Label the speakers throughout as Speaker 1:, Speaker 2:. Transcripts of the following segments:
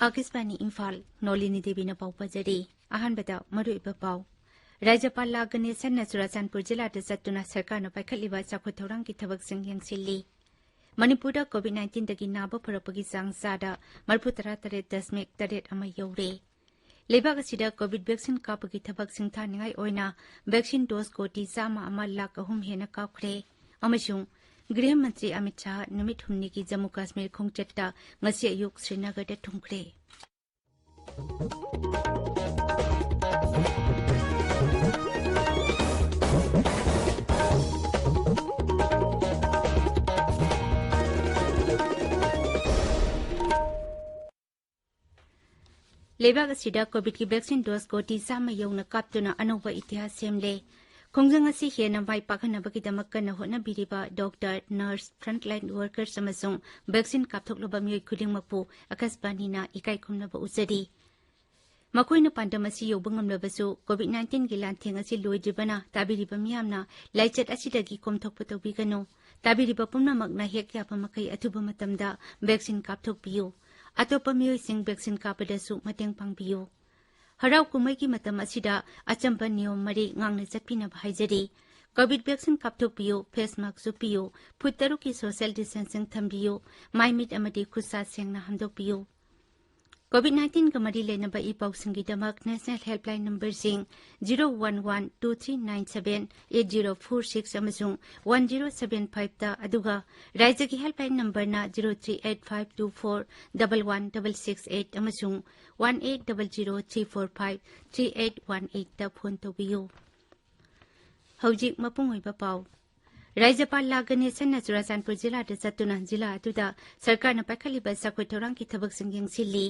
Speaker 1: आकाशवाणी इम्फाल नोलिनी देवी न पाउ पजरी अहनबदा मरुइबा पाउ राज्यपाल गणेशन चुराचानपुर जिला चतुना सरकार न पाइखलिबा चाखो थौरांग की थबकसिंग यंगसिल्ली मणिपुर कोविड-19 दगी नाबा फरपगी चांग चादा 38.8 you're लेबाग असिदा Covid vaccine कापगी थबकसिंग थानिंगाई ओइना vaccine dose कोटी 1,03,000 हेना काखरे अमसुंग गृह मंत्री अमित शाह नुमित हुमनी की जम्मू कश्मीर खोंगचट्टा ngasi ayuk श्रीनगर दा थुंखरे लेबाग असिदा कोविड की वैक्सीन डोज कोटी 100 यौना कापतुना अनोबा इतिहास सेमले खोंजंग असी हेना माई पाखनबगीदमक कन्ना होनबिरिबा डॉक्टर नर्स फ्रंटलाइन वर्कर्स अमसुंग वैक्सीन कापथोकलबा मियोय खुदिंगमकपु आकाशवाणीना इकाई खुमनबा उजरी मखोइना पांडम असी योबंगमलबसु कोविड-19 की लांथेंग असी लोइद्रिबना ताबिरिबा मियामना लाइचत असिदगी कोमथोकप तौबिगनो ताबिरिबा पुमनमकना हेक यापा मखै अथुबा मतमदा वैक्सीन कापथोकपियु अतोपा मियोयसिंग वैक्सीन कापदसु मतेंग पांगबियु हराव कुमई की मतम असिदा अचंबा नियम मरी ngang चटपिना हाइजरी कोविड वैक्सीन कापथोकपियु फेस मास्क सुपियु फुट 6 की सोशल डिस्टेंसिंग थंबियु माइमिट अमदी खुसा सेंगना हमदोकपियु कोविड-19 का मरी लेनबा ई पाउसिंगीदमक नेशनल हेल्पलाइन नंबर सिंग 0112397 8046 अमसुंग 1075 ता अदुगा राज्य की हेल्पलाइन नंबर ना 0385241168 अमसुंग 1800345381 ता फोन तौबियु हौजिक मपुंग ओइबा पाउ राज्यपाल गणेशन चुराचानपुर जिला चतुना जिला अदुदा सरकार न पाइखलिबा साखोय थौरांग की थबकसिंग यंगसिल्ली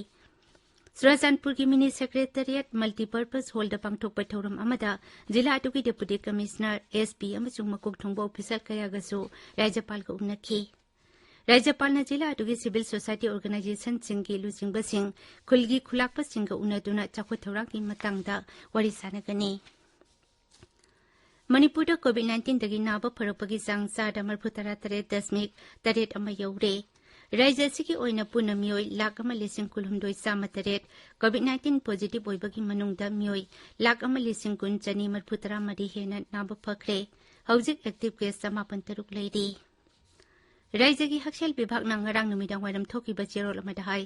Speaker 1: चुराचानपुर की मिनी सेक्रेटेरिएट मल्टीपर्पज हॉल दा पांगथोकपा थौरम अमदा जिला अदुगी डेपुटी कमिश्नर एसपी अमसुंग मकोक थोंबा ऑफिसर कयागसु राज्यपाल को उन्नखी राज्यपाल न जिला अदुगी सिविल सोसाइटी ऑर्गेनाइजेशन सिंगी लुचिंगबसिंग खुलगी खुलाकपसिंग उन्नदुना चाखो थौरांग की मतंगदा worry सानगनी Manipur covid दगी Naba फरपगी Chang चादा 38.8 you're राज्य की ओइना पुना मियोय 1,00,000 कोविड-19 पॉजिटिव ओइबगी मनुंगदा मियोय 1,00,000 हेना नाबा फखरे हौजिक एक्टिव केस 53 लेरी राज्य की हक्सेल विभाग नंगरांग नुमिदांग वाइरम थोकीबा चेरोल अमदा हाय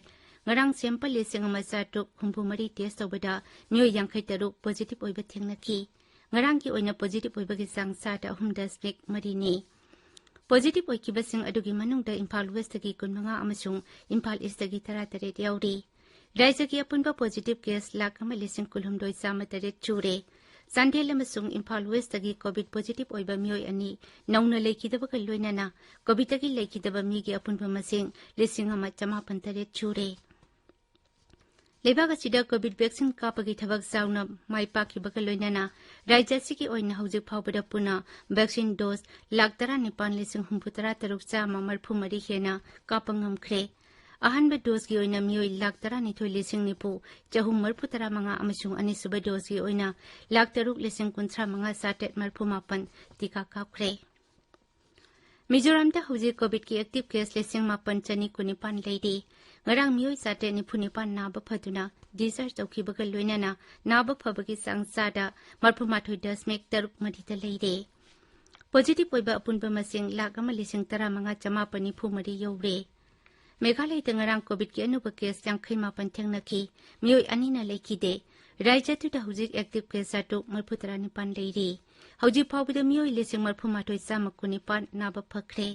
Speaker 1: ngarang sample 1,363 टेस्ट तौबदा मियोय 53 पॉजिटिव ओइबा थेंगनखी ngarang की ओइना पॉजिटिव ओइबगी चांग चादा 3.3 पॉजिटिव ओइकिबसिंग अदुगी मनुंगदा इम्फाल वेस्ट की 15 अमसुंग इम्फाल ईस्ट की 38 याउरी राज्य की अपुनबा पॉजिटिव केस 1,00,000 चूरे चांदेल अमसुंग इम्फाल वेस्ट की कोविड पॉजिटिव ओइबा मियोय अनि नौना लेखिदबगा लोइनाना कोविड की लेखिदबा मिगी अपुनबा मसिंग 1,553 चूरे लेबाग असिदा कोविड वैक्सीन कापगी थबक जाउना माइपाकिबगा लोइनाना राज्य की ओइना हौजिक फावबदा पुना वैक्सीन डोज 19,63,963 हेना कापंगमख्रे अहनबा डोज की ओइना मियोय 19,19,935 अमसुंग अनिसुबा डोज की ओइना 13,95,738 टीका कापख्रे मिजोरम दा हौजिक कोविड की एक्टिव केस 5,919 लेरी ngarang miyoy 794 नाबा फदुना डिस्चार्ज तौखिबगा लोइनाना नाबा फबगी चांग चादा 38.3 लेरे पॉजिटिव ओइबा अपुनबा मसिंग 1,13,953 यौरे मेघालय नgarang कोविड की अनुबा केस 59 थेंगनखी मियोय अनिना लेखिदे राज्य तुदा हौजिक एक्टिव केस 39 लेरी हौजिक फावबदा मियोय 38,919 नाबा फखरे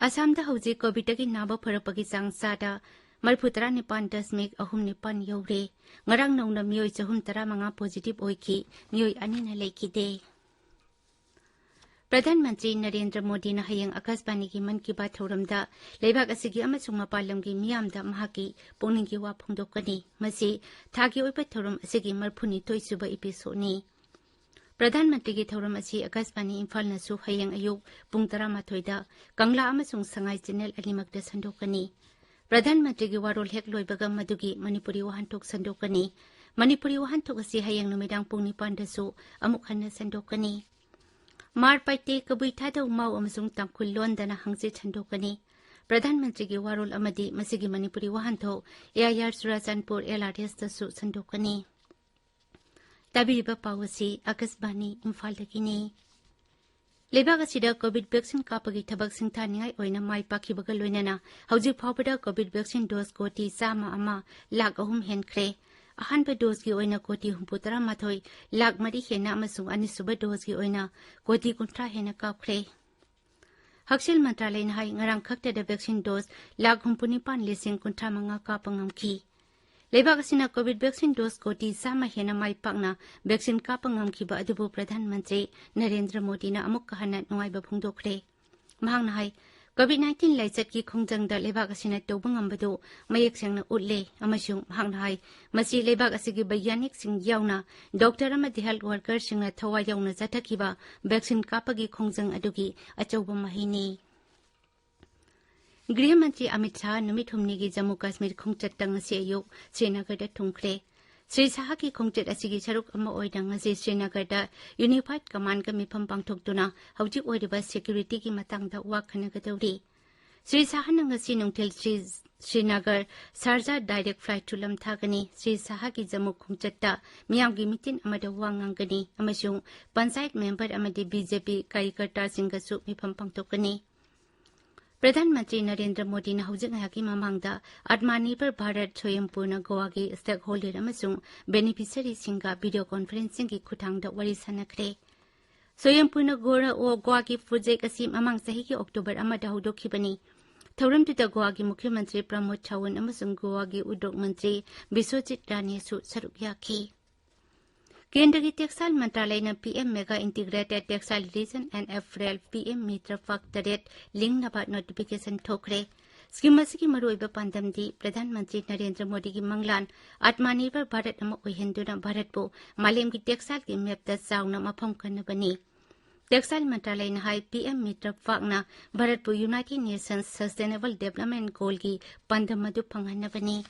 Speaker 1: असम दा हौजिक कोविड की नाबा फरपगी चांग चादा 39.3 यौरे ngarang नौना मियोय 315 पॉजिटिव ओइकी मियोय अनिना लेखिदे प्रधानमंत्री नरेंद्र मोदी न हयंग आकाशवाणी की मन की बात थौरमदा लेबाग असिगी अमसुंग मपालम की मियामदा महाकी पोंगनिंगी वा फोंदोकनी मसी थागी ओइबा थौरम असिगी 42 सुबा एपिसोडनी प्रधानमंत्री की थौरम असी आकाशवाणी इम्फाल नसु हयंग अयुक पुंग 13 कंगला अमसुंग संगाई चैनल अनिमकदा संदोकनी प्रधानमंत्री की वारोल हेक लोइबगा मदुगी मणिपुरी वहानथोक संदोकनी मणिपुरी वहानथोक असि हयेंग नुमिदांग पुंग निपानदसु अमुक हन्ना संदोकनी मार पाइते कबुई थादौ माउ अमसुंग तांखुल लोंदना हंगजे संदोकनी प्रधानमंत्री की वारोल अमदी मसिगी मणिपुरी वहानथोक एआईआर चुराचांदपुर एलआरएस दसु संदोकनी ताबिरिबा पावसी आकाशवाणी इम्फालदगिनी लेबाग असिदा कोविड वैक्सीन कापगी थबक सिंथानिंगाई ओइना माई पाखिबगा लोइनाना हौजिक फावबदा कोविड वैक्सीन डोज कोटी 103,00,000 हेनख्रे अहानबा डोज की ओइना कोटी 34 लाख मरी हेना अमसुंग अनिसुबा डोज की ओइना कोटी 30 हेना कापख्रे हक्सेल मंत्रालयना हाई ngarang खक्तदा वैक्सीन डोज 1,94,95 कापंगमखी लेबाग असिना कोविड वैक्सीन डोज कोटी 100 हेना माई पाकना वैक्सीन कापंगमखिबा अदुबु प्रधानमंत्री नरेंद्र मोदी ना अमुक कहना नुंगाइबा फुंगदोखरे महांगना हाई कोविड-19 लाइचत की खोंजंगदा लेबाग असिना तौबंगमबदो मयेक सेंगना उल्ले अमसुंग महांगना हाई मसि लेबाग असिगी वैज्ञानिक सिंग यावना डॉक्टर अमदि हेल्थ वर्कर सिंगना थवा यावना जाथकिबा वैक्सीन कापगी खोंजंग अदुगी अचौबा महिनी गृह मंत्री अमित शाह नुमित हुमनी की जम्मू कश्मीर खोंचत तंगसी अयुक श्रीनगर थुंख्रे श्री शाह की खोंचत असिगी सरुक अमा ओइदंग ngasi श्रीनगर यूनिफाइड कमांड का मिफम पांगथोक्तुना हौजिक ओइरिबा सिक्युरिटी की मतंगदा वाखनगदौरी श्री शाह ngasi नुंगथेल श्रीनगर शारजा डायरेक्ट फ्लाइट तुलम थागनी श्री शाह की जम्मू खोंचत्ता मियाम की मीटिंग अमदा वांगंगनी अमसुंग पंचायत मेंबर अमदि बीजेपी कार्यकर्ता सिंगसु मिफम पांगथोकनी प्रधानमंत्री नरेंद्र मोदी ने हौजिक की ममांगदा आत्मनिर्भर भारत स्वयंपूर्ण गोवा की स्टेक होल्डर अमसुंग बेनिफिशियरी सिंगा वीडियो कॉन्फ्रेंसिंग की खुटांगदा वरी सनखरे स्वयंपूर्ण गोवा की प्रोजेक्ट असि ममांग सही की अक्टूबर अमदा हौदोखिबनी थौरमदुदा गोवा की मुख्यमंत्री प्रमोद सावंत अमसुंग गोवा की उद्योग मंत्री विश्वजीत राणेसु सरुक याखी केंद्र की टेक्सटाइल मंत्रालय ने PM mega integrated textile region and apparel PM Mitra पाक तरेट लिंक नबा नोटिफिकेशन ठोकरे स्कीम की मरुइबा पांदमदी प्रधानमंत्री नरेंद्र मोदी की मंगलान आत्मनिर्भर भारत अमा ओहिंदुना भारत को मालेम की टेक्सटाइल की मैप चाउना मफम कन्नबनी टेक्सटाइल मंत्रालय ने हाई पीएम मित्र पाकना भारत को United Nations sustainable development goal की पांदम मदु फंगहन्नबनी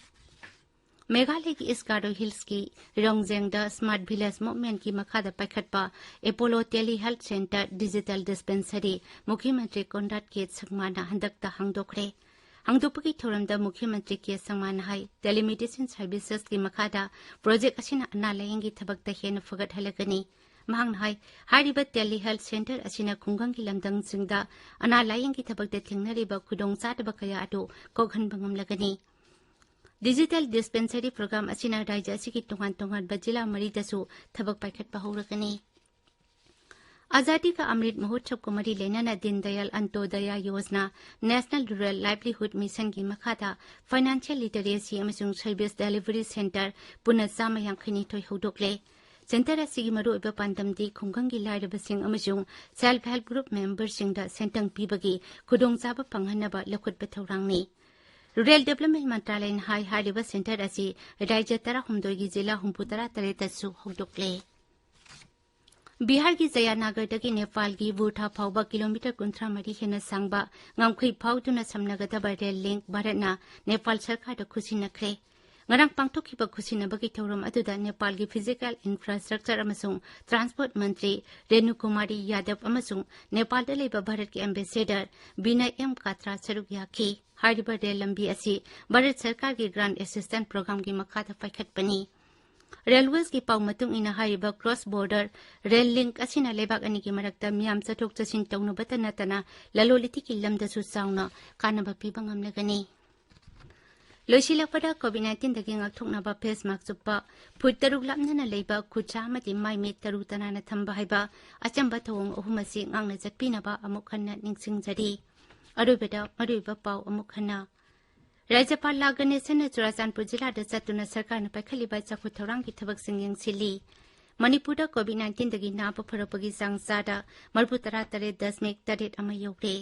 Speaker 1: मेघालय की इस्कार्डो हिल्स की रोंगजेंगदा स्मार्ट विलेज मूवमेंट की मखादा पैखटपा Apollo tele health center digital dispensary मुख्यमंत्री कोनराड के संगमाना हंदकता हांगदोखरे हांगदोपकी थोरमदा मुख्यमंत्री के संगमान हाई टेलीमेडिसिन सर्विसेस की मखादा प्रोजेक्ट असिना अना लायंगी थबकता हेन फगत हलगनी महांगना हाई हारिबा टेली हेल्थ सेंटर असिना खुंगंग की लमदंग सिंगदा अना लायंगी थबकता थेंगनरिबा खुदोंग चादबा कया अदो कोगहनबंगम लगनी डिजिटल डिस्पेंसरी प्रोग्राम असिना राज्य असिगी तोंगान तोंगान जिला मरीदसु थबक पाइखटपा हौरगनी आजादी का अमृत महोत्सव को मरी लेना दीनदयाल अंत्योदय योजना नेशनल रूरल लाइवलीहुड मिशन की मखादा फाइनेंशियल लिटरेसी अमसुंग सर्विस डिलीवरी सेंटर पुनः 152 हौदोकले सेंटर असिगी मरुइबा पांदमदी खुंगंगी लाइरबसिंग अमसुंग सेल्फ हेल्प ग्रुप मेंबरसिंगदा सेंटंग पीबगी खुदोंचाबा फंगहन्नबा लखुटबा थौरांगनी रूरल डेवलपमेंट मंत्रालय ने हाई हारिबा सेंटर असी राज्य 13 की जिला 63 हौदोकले बिहार की जयानगरदगी नेपाल की वुठा फाउबा किलोमीटर 53 हेना सांगबा ngamkhoi फाउदुना समनगदबा रेल लिंक भारतना नेपाल सरकार खुसिनखरे ngarang pangthokhiba खुसिनबगी थौरम अदुदा नेपाल की फिजिकल इंफ्रास्ट्रक्चर अमसुंग ट्रांसपोर्ट मंत्री रेणु कुमारी यादव अमसुंग नेपाल दा लेबा भारत के एम्बेसडर विनय एम कात्रा सरुक याखी हारिबा रेल लंबी असी भारत सरकार की ग्रांट असिस्टेंट प्रोग्राम की मखादा पाइखटपनी रेलवेज की पाउ मतुंग इना हारिबा क्रॉस बॉर्डर रेल लिंक असिना लेबाक अनि की मरक्ता मियाम चथोक चसिन तौनबता नतना ललोलिथि की लमदसु चाउना कानबा पिबंगम लगनी लोइसिलपदा कोविड-19 दगी ngakthoknaba face mask chuppa foot 3 लामना लेबा खुचा मति माइ मे 3 तनाना थंबा हाइबा अचंबा थोंग अहुमसी ngang चटपिनबा अमुक खन्ना निंगसिंगजरी अरुबेदा पाउ अमुक खन्ना राज्यपाल लागनेसन चुराचांदपुर जिला चतुना सरकार ने पाइखलिबा चाखु थौरांग की थबक सिंगिंग सिली मणिपुर कोविड-19 दगी नाप फरपगी सांगसादा 33.8 अमा you're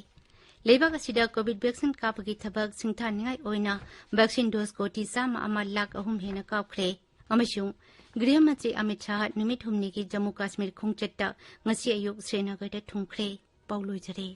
Speaker 1: लेबाग असिदा Covid vaccine कापगी थबक सिंथानिंगाई ओइना vaccine dose कोटी 1,03,000 हेना कापख्रे अमसुंग गृह मंत्री अमित शाह नुमित हुमनी की जम्मू कश्मीर खोंचत्ता ngasi अयुक श्रीनगर थुंख्रे पाउलोइजरे